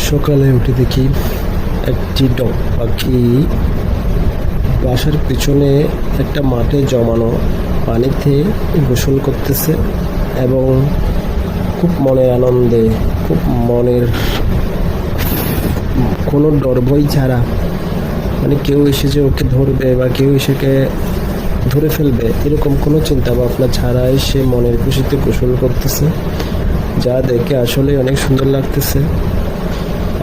সকালে উঠে দেখি একটি ডক পাখি বাসার পিছনে একটা মাঠে জমানো পানিতে গোসল করতেছে এবং খুব মনের আনন্দে, খুব মনের কোনো ডর ভয় ছাড়া, মানে কেউ এসে যে ওকে ধরবে বা কেউ এসেকে ধরে ফেলবে এরকম কোনো চিন্তা ভাবনা ছাড়াই সে মনের খুশিতে গোসল করতেছে, যা দেখে আসলে অনেক সুন্দর লাগতেছে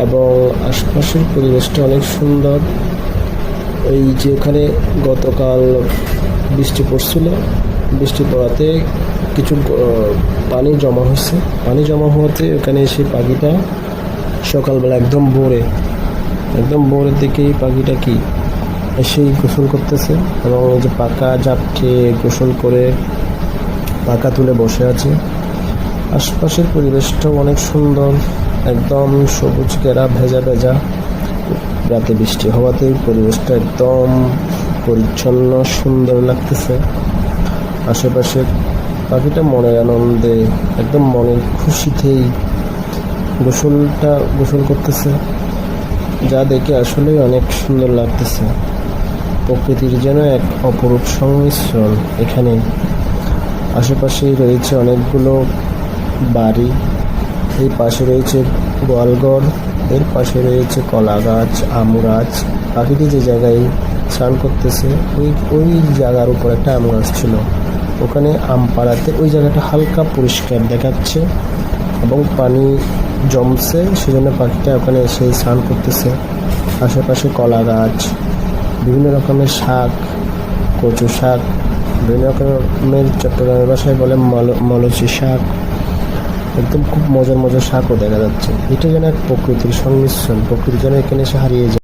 এবং আশপাশের পরিবেশটা অনেক সুন্দর। এই যে ওখানে গতকাল বৃষ্টি পড়ছিল, বৃষ্টি পড়াতে কিছু পানি জমা হয়েছে, পানি জমা হওয়াতে ওখানে এসে পাখিটা সকালবেলা একদম ভোরের দিকেই পাখিটা কি এসেই গোসল করতেছে এবং এই যে পাকা ঝাপটে গোসল করে পাকা তুলে বসে আছে। আশপাশের পরিবেশটাও অনেক সুন্দর, একদম সবুজ ঘেরা, ভেজা ভেজা। রাতে বৃষ্টি হওয়াতেই পরিবেশটা একদম পরিচ্ছন্ন সুন্দর লাগতেছে। আশেপাশে পাখিটা মনের আনন্দে, একদম মনের খুশিতেই গোসল করতেছে, যা দেখে আসলে অনেক সুন্দর লাগতেছে। প্রকৃতির যেন এক অপরূপ সংমিশ্রণ। এখানে আশেপাশেই রয়েছে অনেকগুলো বাড়ি, এই পাশে রয়েছে গোয়ালঘর, এর পাশে রয়েছে কলা গাছ, আম গাছ। পাখিটি যে জায়গায় স্নান করতেছে ওই জায়গার উপর একটা আম গাছ ছিল, ওখানে আম পাড়াতে ওই জায়গাটা হালকা পরিষ্কার দেখাচ্ছে এবং পানি জমছে, সেজন্য পাখিটা ওখানে এসে স্নান করতেছে। আশেপাশে কলা গাছ, বিভিন্ন রকমের শাক, কচু শাক, বিভিন্ন রকমের চট্টগ্রামের ভাষায় বলে মলচি শাক, একদম খুব মজার শাকও দেখা যাচ্ছে। এটা যেন এক প্রকৃতির সংমিশ্রণ, প্রকৃতি যেন এখানে এসে হারিয়ে যায়।